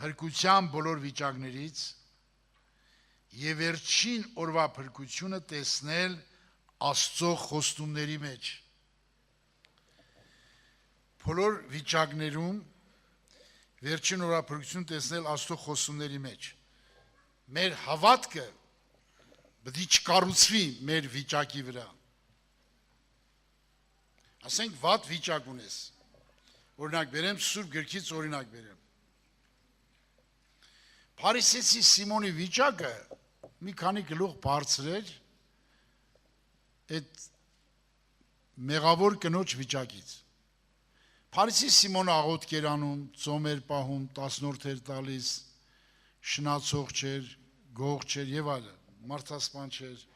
փրկության բոլոր վիճակներից եւ վերջին օրվա փրկությունը տեսնել Աստծո խոստումների մեջ։ Բոլոր վիճակներում վերջին օրվա փրկություն տեսնել Աստծո խոստումների մեջ։ Մեր հավատքը պետք է չկառուցվի մեր վիճակի վրա։ Ասենք վատ վիճակ ունես։ Օրինակ բերեմ Սուրբ գրքից օրինակ բերեմ։ Փարիսեցի Սիմոնի վիճակը մի քանի գլուխ բարձր էր այդ մեղավոր կնոջ վիճակից։ Փարիսի Սիմոնը աղոթք էր անում, ծոմ էր պահում, 10-րդ էր տալիս, շնացող չէր, գող չէր եւ այլն, մարդասպան չէր։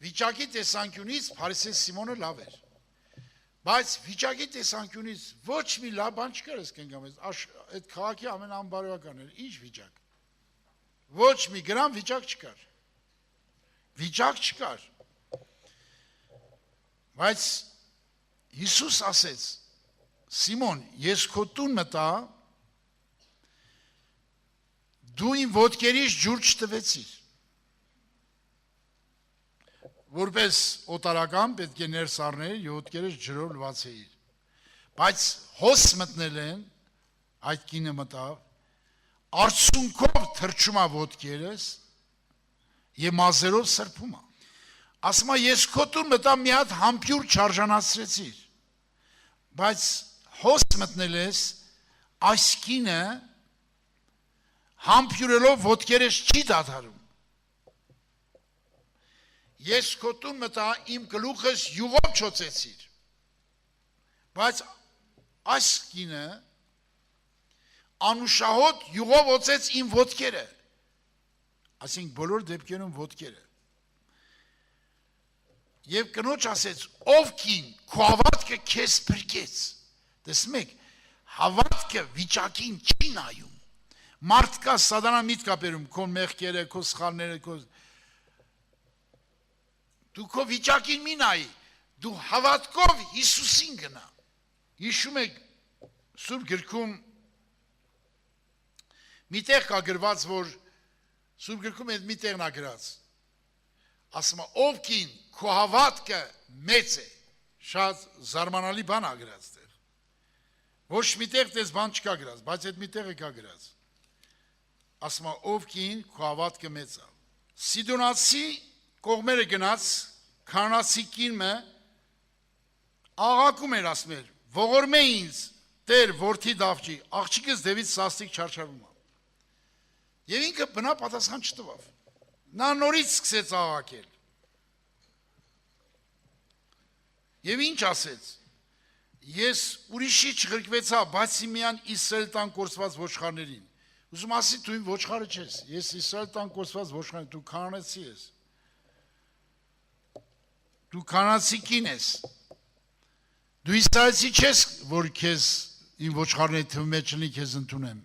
Վիճակի տեսանկյունից Փարիսի Սիմոնը լավ էր։ Բայց վիճակի տեսանկյունից ոչ մի լավ բան չկար ես կենգամես, այդ քաղաքի ամենաանբարոյականն էր, ինչ վիճակ։ Ոչ մի գրամ վիճակ չկար։ Վիճակ չկար։ Բայց Հիսուս ասեց. Սիմոն, ես քո տուն մտա, դու իմ ոտքերից ջուր չտվեցիր։ Որպես օտարական պետք է ներս առնել եւ ոտքերից ջրով լվացեիր։ Բայց հոս մտնել են, այդ կինը մտավ, արցունքով թրջում է ոտքերս եւ մազերով սրբում է։ Ասում է ես քո տուն մտա մի հատ համբյուր չարժանացրեցիր։ Բայց հոս մտնել ես, այս կինը համբյուրելով ոտքերս չի դադարում։ Ես քո տուն մտա իմ գլուխս յուղով չոցեցիր։ Բայց այս կինը անուշահոտ յուղով օծեց իմ ոտքերը։ Այսինքն բոլոր դեպքերում ոտքերը։ Եվ կնոջ ասեց, ով կին, քո հավատքը քեզ փրկեց։ Տեսնում եք, հավատքը վիճակին չի նայում։ Մարդ կա սատանա միտք է բերում, քո մեղքերը, քո սխալները, քո դու քո վիճակին մի նայի, դու հավատքով Հիսուսին գնա։ Հիշում եք Սուրբ գրքում միտեղ կա գրված, որ Սուրբ գրքում այդ միտեղն է գրած։ Ասում է, ով կին, քո հավատքը մեծ է։ Շատ զարմանալի բան է գրած տեղ։ Ոչ միտեղ դες բան չկա գրած, բայց այդ միտեղը կա գրած։ Ասում է, ով կին, քո հավատքը մեծ է։ Սիդոնացի կողմերը գնաց, քանանացի կինը աղակում էր, ասում էր, ողորմե ինձ, Տեր, որդի Դավթի, աղջիկս Դևիթ սաստիկ չարչարվում է։ Եվ ինքը բնա պատասխան չտվավ։ Նա նորից սկսեց աղակել։ Եվ ինչ ասեց. ես ուրիշի չղրկվեցա, բացի միան Իսրայել տան կորսված ոչխարներին։ Ուզում ասի, դու իմ ոչխարը չես, ես Իսրայել տան կորսված ոչխարը, դու քանանացի ես։ Դու քանանացի կին ես։ Դու իսրայելցի չես, որ քեզ իմ ոչխարների թվի մեջ լինի քեզ ընդունեմ։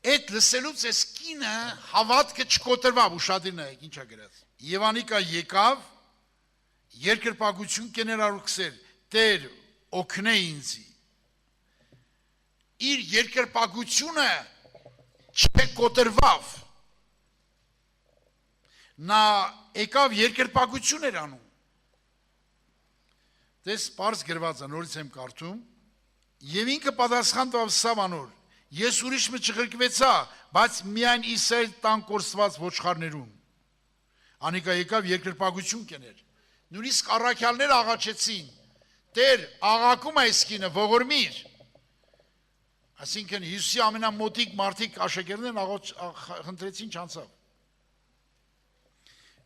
Այդ լսելուց այս կինը հավատքը չկոտրվավ, ուշադիր նայեք, ինչ է գրած։ Եվ անիկա եկավ, երկրպագություն կեներ արուքսեր, Տեր, օգնե ինձի։ Իր երկրպագությունը չկոտրվավ։ Նա եկավ երկրպագություն էր անում։ Դες պարզ գրված է, նորից եմ կարդում, եւ ինքը պատասխան տվավ սավանոր, ես ուրիշ մը չղրկվեցա, բայց միայն Իսրայել տան կորսված ոչխարներում։ Անիկա եկավ երկրպագություն կեներ։ Նույնիսկ առաքյալներ աղաչեցին, Տեր, աղակում այս կինը, ողորմիր։ Այսինքն Հիսուսի ամենամոտիկ մարդիկ աշակերտներն խնդրեցին չանցավ։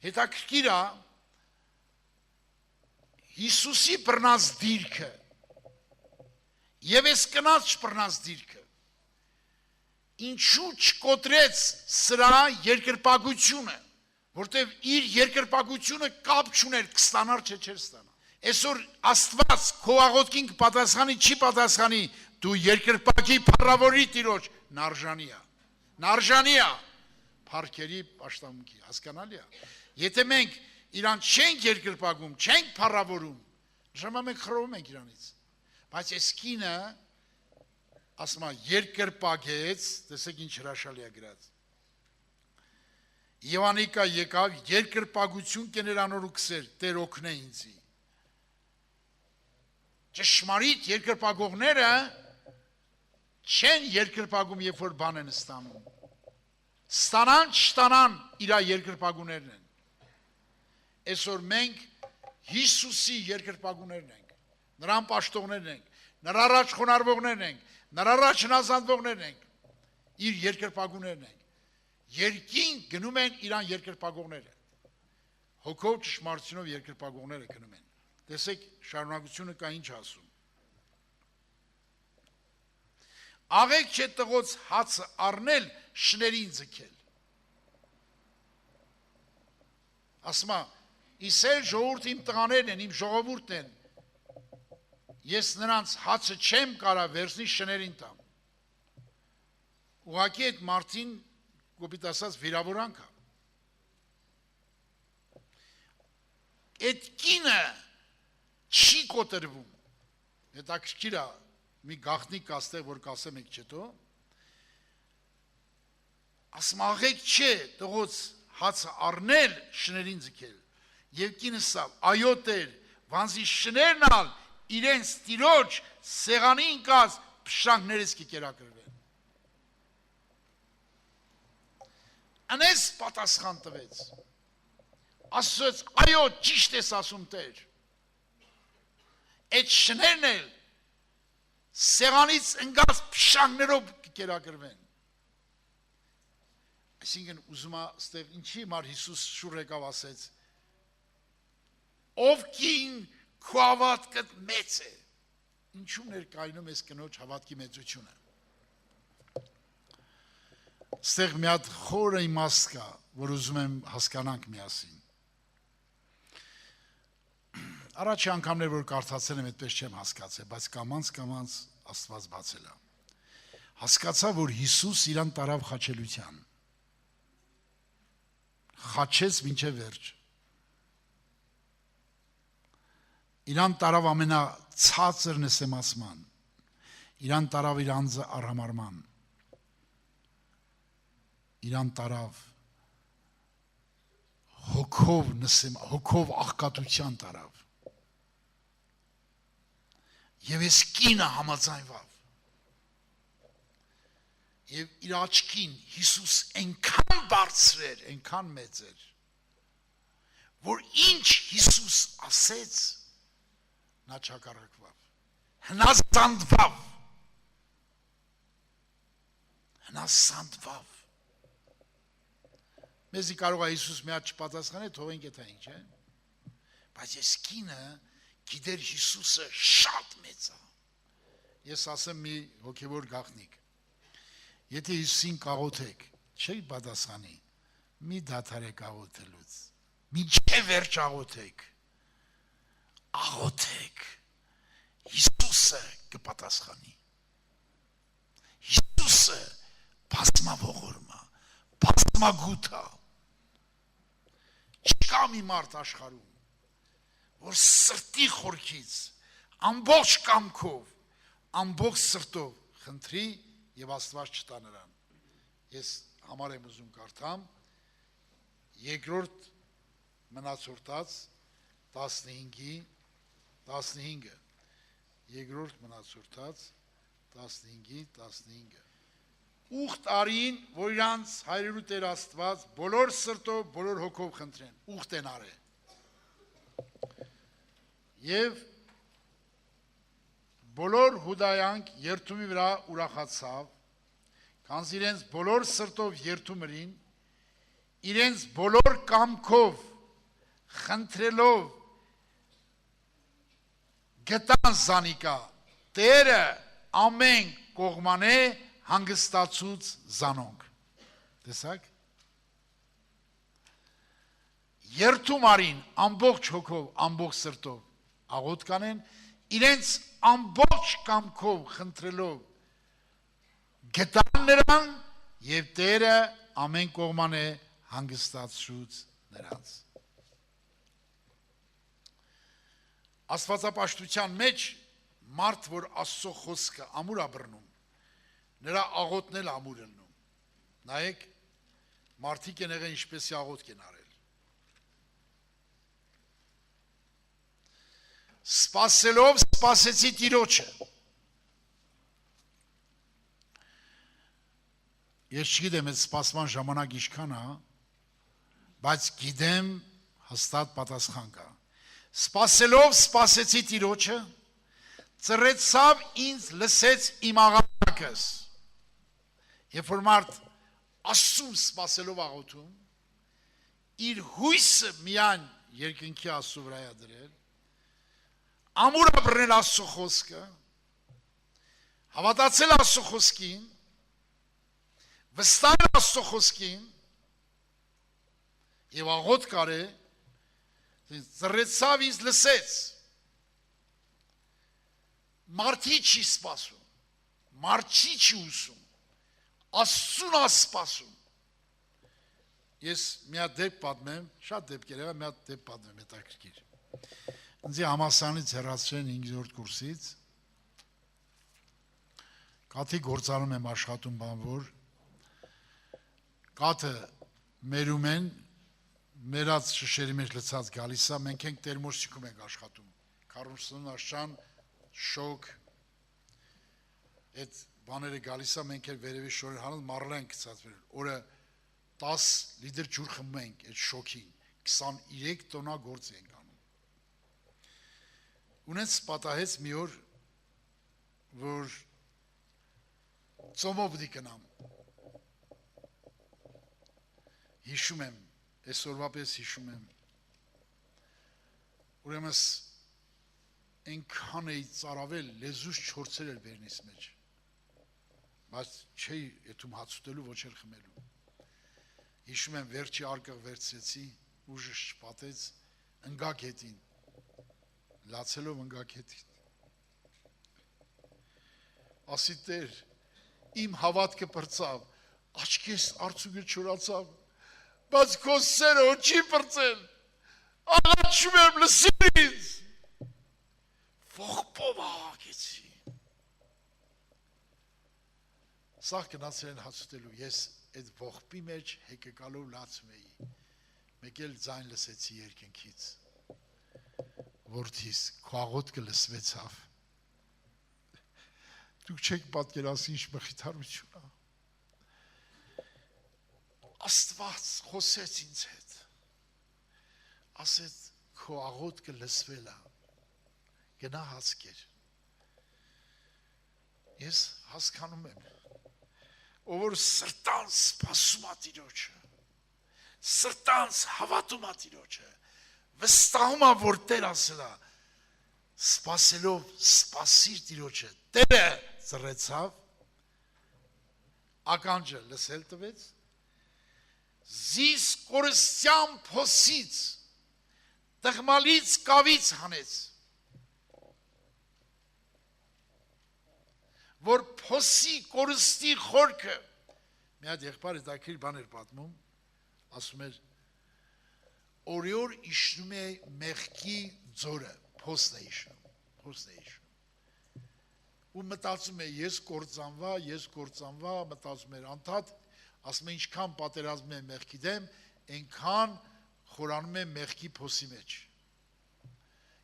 Հետաքրքիր է Հիսուսի բռնած դիրքը եւ այս կնած չբռնած դիրքը ինչու չկոտրեց սրա երկրպագությունը, որտեւ իր երկրպագությունը կապ չուներ կստանար չէ չէր ստանա։ Այսօր Աստված քո աղոթքին կպատասխանի, չի պատասխանի, դու երկրպագի փառավորի Տիրոջ նարժանի է։ Նարժանի է փառքերի պաշտամունքի, հասկանալի է։ Եթե մենք իրան չենք երկրպագում, չենք փառավորում, նշանակում մենք խռովում ենք իրանից։ Բայց այս կինը ասма երկրպագեց, տեսեք ինչ հրաշալի է գրած։ Եվանիկա եկավ, երկրպագություն կեներ անոր ու կսեր, Տեր օգնե ինձի։ Ճշմարիտ երկրպագողները չեն երկրպագում, երբ որ բան են ստանում։ Ստանան, չստանան, իրա երկրպագուներն են։ Այսօր մենք Հիսուսի երկրպագուներն ենք, նրան պաշտողներն ենք, նրա առաջ խոնարհվողներն ենք, նրա առաջ հնազանդվողներն ենք, իր երկրպագուներն ենք։ Երկին գնում են իրան երկրպագողները։ Հոգով ճշմարտությունով երկրպագողները գնում են։ Տեսեք, շարունակությունը կա ինչ ասում։ Աղեք չէ տղոց հացը առնել, շներին ձգել։ Ասմա, իսել ժողովուրդ իմ տղաներն են, իմ ժողովուրդն են, ես նրանց հացը չեմ կարա վերցնի շներին տամ։ Ուղղակի այդ մարդին կոպիտ ասած վիրավորանք է։ Այդ կինը չի կոտրվում։ Հետաքրքիր է, մի գաղտնիք կա ստեղ, որ կասեմ եք չետո, ասում աղեք չէ տղոց հացը առնել, շներին ձգել։ Եվ կինը սա, այո Տեր, վանզի շներն ալ իրենց տիրոջ սեղանին կած փշրանքներս կկերակրվեն։ Անես պատասխան տվեց։ Ասաց, այո, ճիշտ ես ասում Տեր։ Այդ շներն էլ սեղանից ընկած փշրանքներով կկերակրվեն։ Այսինքն ուզում է ստեղ ինչի մար Հիսուս շուռ եկավ ասեց, ով կին քո հավատքդ մեծ է, ինչու ներկայնում ես կնոջ հավատքի մեծությունը։ Ստեղ մի հատ խորը իմաստ կա, որ ուզում եմ հասկանանք միասին։ Առաջի անգամներ, որ կարդացել եմ, այդպես չեմ հասկացել, բայց կամանց Աստված բացել է։ Հասկացա, որ Հիսուս իրան տարավ խաչելության։ Խաչեց մինչև վերջ։ Իրան տարավ ամենացածր նսեմացման, իրան տարավ իր անձը արհամարման, իրան տարավ հոգով աղքատության տարավ։ Եվ ես կինը համաձայնվավ։ Եվ իր աչքին Հիսուս այնքան բարձր էր, այնքան մեծ էր, որ ինչ Հիսուս ասեց, նա չակառակվավ, հնազանդվավ։ Մեզի կարող է Հիսուս մի հատ չպատասխանել, թողենք էդ ինչ է, բայց ես կինը գիտեր Հիսուսը շատ մեծ է։ Ես ասեմ մի հոգևոր գաղտնիք։ Եթե Հիսուսին կաղոթեք, չի պատասխանի, մի դադարեք աղոթելուց, մինչև վերջ աղոթեք, Հիսուսը կպատասխանի։ Հիսուսը բազմավորում է, բազմագութ է։ Չկա մի մարդ աշխարհում, որ սրտի խորքից, ամբողջ կամքով, ամբողջ սրտով խնդրի և Աստված չտա նրան։ Ես համար եմ ուզում կարդամ երկրորդ մնացորդաց 15, երկրորդ մնացորդաց 15. Ուխտ արին, որ իրանց հայրերու Տեր Աստված բոլոր սրտով, բոլոր հոգով խնդրեն, ուխտ են արել։ Եվ բոլոր հուդայանք երթումի վրա ուրախացավ, քանզի իրենց բոլոր սրտով երթում էին, իրենց բոլոր կամքով խնդրելով գտան զանիկա, Տերը ամեն կողմանե հանգստացուց զանոնք։ Տեսակ։ Երթում արին ամբողջ հոգով, ամբողջ սրտով աղոթ կանեն, իրենց ամբողջ կամքով խնդրելով գտան նրան և Տերը ամեն կողմանե հանգստացուց նրանց։ Աստվածապաշտության մեջ մարդ, որ Աստծո խոսքը ամուր է բռնում, նրա աղոթն էլ ամուր ելնում։ Նայեք, մարդիկ են եղել ինչպեսի աղոթք են արել։ Սպասելով սպասեցի Տիրոջը։ Ես չգիտեմ այդ սպասման ժամանակ ինչքան է, բայց գիտեմ հստակ պատասխան կա։ Սպասելով սպասեցի Տիրոջը, ծռեցավ ինձ լսեց իմ աղոթքս։ Երբ որ մարդ Աստծուն սպասելով աղոթում, իր հույսը միայն երկնքի Աստծու վրա է դրել, ամուր ապրել Աստծո խոսքը, հավատացել Աստծո խոսքին, վստահել Աստծո խոսքին եւ աղոթք արել, ծռեցավ ինձ լսեց։ Մարդի չի սպասում, մարդի չի ուսում, Աստծուն է սպասում։ Ես մի հատ դեպք պատմեմ, շատ դեպքեր եղա, մի հատ դեպք պատմեմ հետաքրքիր։ Ինձ համալսարանից հեռացրին 5-րդ կուրսից։ Կաթի գործարանում եմ աշխատում բանվոր։ Կաթը մերում են, մերած շշերի մեջ լցած գալիս է, մենք ենք տերմոսիկում ենք աշխատում։ 40 աշան, շոկ, այդ բաները գալիս է, մենք էլ վերևի շորեր հանել, մարլա ենք գցած վերել։ Օրը 10 լիտր ջուր խմում ենք այդ շոքին, 23 տոննա գործ ենք անում։ Ունենց պատահեց մի օր, որ ծոմով դի կնամ։ Հիշում եմ, այսօրվա պես հիշում եմ։ Ուրեմն այնքան էի ծարավել, լեզուս չորցել էր վերնիս մեջ։ Բայց չէի եթում հաց ուտելու, ոչ էլ խմելու։ Հիշում եմ վերջի արկղ վերցրեցի, ուժս չպատեց, ընգակ հետին, լացելով ընգակ հետին։ Ասի Տեր, իմ հավատքը պրծավ, աչքես արցուգը չորացավ, բայց քո սերը չի պրծել, աղաչում եմ լսիր ինձ, ողբով աղաղեցի։ Սաղ գնացել են հաց ուտելու, ես այդ ողբի մեջ հեկեկալով լացում էի, մեկ էլ ձայն լսեցի երկնքից, որդիս, քո աղոթքը լսվեցավ, դուք չեք պատկերացնի ինչ մխիթարություն է, Աստված խոսեց ինձ հետ, ասեց քո աղոթքը լսվել է, գնա հաց կեր, ես հասկանում եմ, ով որ սրտանց սպասում է Տիրոջը, սրտանց հավատում է Տիրոջը, վստահում է, որ Տեր ասել է, սպասելով սպասիր Տիրոջը, Տերը ծռեցավ, ականջը լսել տվեց, զիս կորստյան փոսից, տղմալից կավից հանեց, որ փոսի կորստի խորքը, մի հատ եղբայր հետաքրքիր բան էր պատմում, ասում էր, օրիոր իշնում է մեղքի ձորը, փոսն է իշնում, ու մտածում է, ես կործանվա, մտածում էր անդադ, ասում է, ինչքան պատերազմ է մեղքի դեմ, այնքան խորանում է մեղքի փոսի մեջ,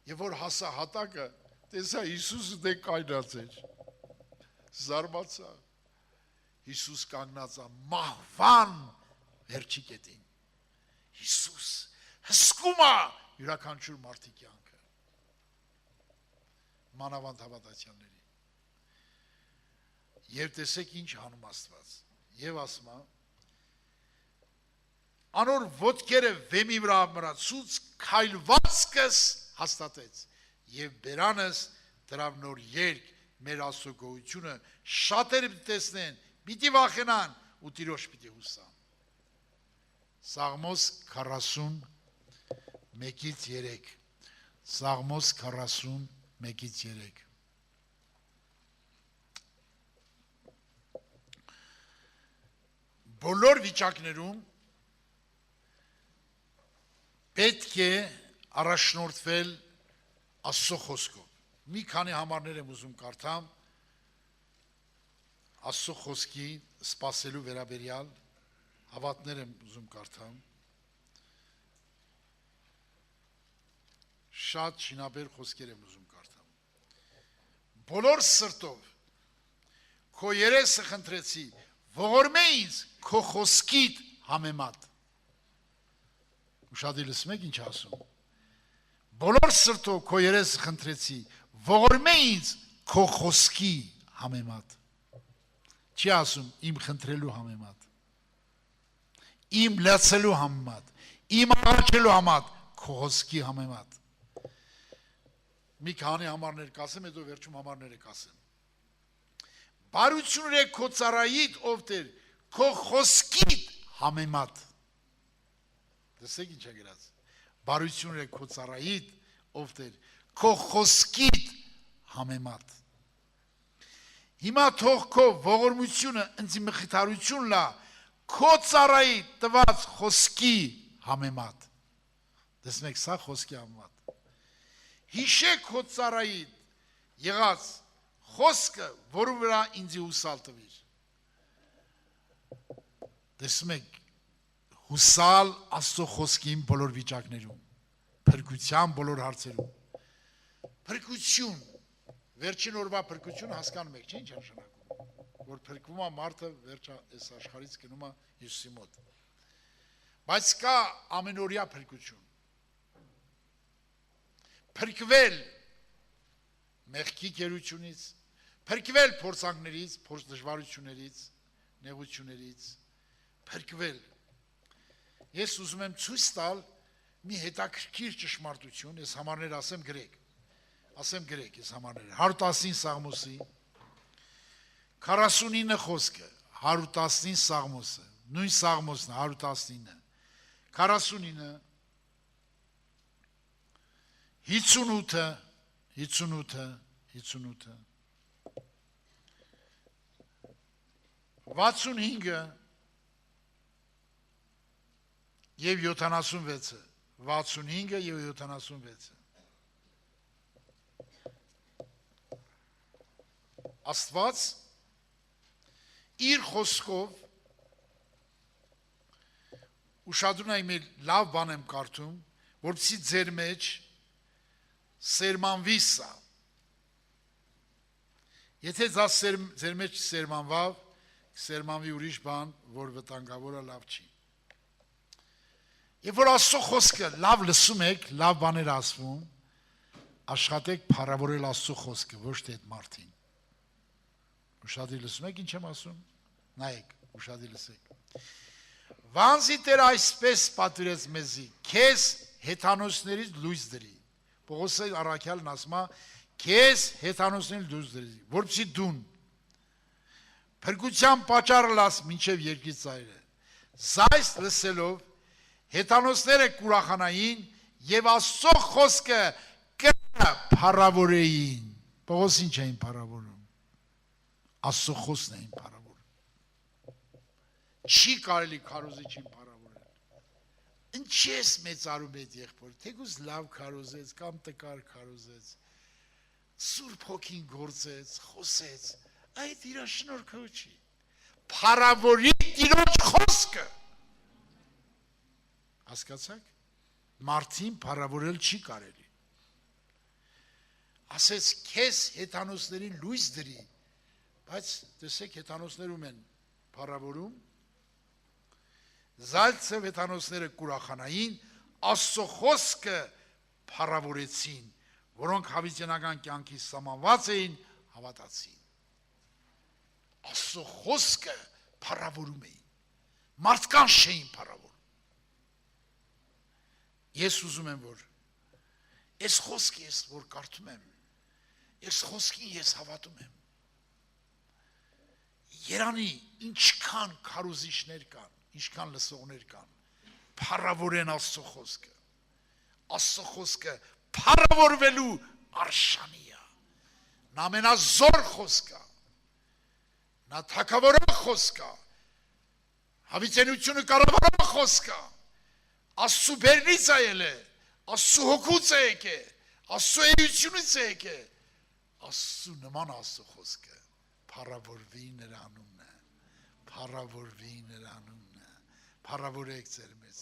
և որ հասա հատակը, տեսա Հիսուսը դե կայնած էր, զարմացա, Հիսուս կանգնացա մահվան վերջի կետին, Հիսուս հսկում է յուրաքանչյուր մարդի կյանքը, մանավանդ հավատացյալների, և տեսեք ինչ հանում Աստված, և ասում է, անոր ոտքերը վեմի վրա մրացուց, քայլվածքս հաստատեց, և բերանս դրավ նոր երկ, մեր Աստծո գոհությունը շատերը տեսնեն, պիտի վախենան ու Տիրոջ պիտի հուսան։ Սաղմոս 41-3 Սաղմոս 41-3 Բոլոր վիճակներում պետք է առաջնորդվել Աստծո խոսքով։ Մի քանի համարներ եմ ուզում կարդամ, Աստծո խոսքի սպասելու վերաբերյալ հավատներ եմ ուզում կարդամ։ Շատ շինաբեր խոսքեր եմ ուզում կարդամ։ Բոլոր սրտով քո երեսը խնդրեցի, ողորմե ինձ քո խոսքիդ համեմատ։ Ուշադիր լսում եք ինչ ասում։ Բոլոր սրտով քո երեսը խնդրեցի, ողորմե ինձ քո խոսքի համեմատ։ Չի ասում իմ խնդրելու համեմատ, իմ լացելու համեմատ, իմ աղաչելու համեմատ, քո խոսքի համեմատ։ Մի քանի համարներ կասեմ, հետո վերջում համարները կասեմ։ Բարություն է քո ծառայիդ, ով Տեր, քո խոսքիդ համեմատ։ Տեսեք ինչ է գրած։ Բարություն է քո ծառայիդ, ով Տեր, քո խոսքիդ համեմատ։ Հիմա թող քո ողորմությունը ինձ մխիթարություն լա քո ծառայի տված խոսքի համեմատ։ Տեսնեք, սա խոսքի համեմատ։ Հիշեք քո ծառայի եղած խոսքը, որու վրա ինձ հուսալ տվիր։ Տեսնում եք, հուսալ Աստծո խոսքին բոլոր վիճակներում, փրկության բոլոր հարցերում։ Փրկություն, վերջին օրվա փրկություն հասկանում եք, չէ՞ ինչ նշանակում, որ փրկվում է մարդը վերջը այս աշխարհից գնում է Հիսուսի մոտ։ Բայց կա ամենօրյա փրկություն։ Փրկվել մեղքի գերությունից, փրկվել փորձանքներից, դժվարություններից, նեղություններից, փրկվել։ Ես ուզում եմ ցույց տալ մի հետաքրքիր ճշմարտություն, ես համարներ ասեմ գրեք ես համարները, 119 Սաղմոսի, 49 խոսքը, 119 Սաղմոսը, նույն Սաղմոսն 119, 49, 58, 65 և 76, 65 և 76, Աստված իր խոսքով ուշադրուն այ մեր լավ բան եմ կարդում, որպեսզի ձեր մեջ սերմանվի սա։ Եթե դա ձեր մեջ սերմանվավ, սերմանվի ուրիշ բան, որ վտանգավոր է, լավ չի։ Երբ որ Աստծո խոսքը լավ լսում եք, լավ բաներ ասվում, աշխատեք փառավորել Աստծո խոսքը, ոչ թե այդ մարդին։ Ուշադիր լսում եք ինչ եմ ասում։ Նայեք, ուշադիր լսեք։ Վանզի Տեր այսպես պատվիրեց մեզի, քեզ հեթանոսներից լույս դրի։ Պողոս առաքյալն ասում է, քեզ հեթանոսներից լույս դրի, որպեսզի դուն փրկության պատճառը լաս մինչև երկրի ծայրը։ Զայս լսելով հեթանոսները կուրախանային եւ Աստծո խոսքը կփառավորեին։ Պողոս ինչ էին փառավորում։ Աստծո խոսքն էին փառավորում։ Չի կարելի քարոզիչին փառավորել։ Ինչի՞ ես մեծարում այդ եղբոր, թեկուզ լավ քարոզեց կամ տկար քարոզեց, Սուրբ Հոգին գործեց, խոսեց, այդ իր շնորհքը չի։ Փառավորի Տիրոջ խոսքը։ Հասկացաք։ Մարդին փառավորել չի կարելի։ Ասեց քեզ հեթանոսներին լույս դրի, բայց տեսեք հեթանոսներում են փառավորում, զալցև հեթանոսները կուրախանային, Աստծո խոսքը փառավորեցին, որոնք հավիտենական կյանքի սահմանված էին, հավատացին։ Աստծո խոսքը փառավորում էին, մարդկանց չէին փառավորում։ Ես ուզում եմ, որ այս խոսքը ես որ կարդում եմ, այս խոսքին ես հավատում եմ։ Երանի ինչքան քարոզիչներ կան, ինչքան լսողներ կան, փառավորեն Աստծո խոսքը։ Աստծո խոսքը փառավորվելու արշանի է։ Նա ամենազոր խոսքը։ Նա թագավորող խոսքը։ Հավիտենությունը կառավարող խոսքը։ Աստծո բերնից է ելե, Աստծո հոգուց է եկե, Աստծո էությունից է եկե, Աստծո նման Աստծո խոսքը փառավորվի նրա անունը, փառավորվի նրա անունը, փառավորեք ձեր մեծ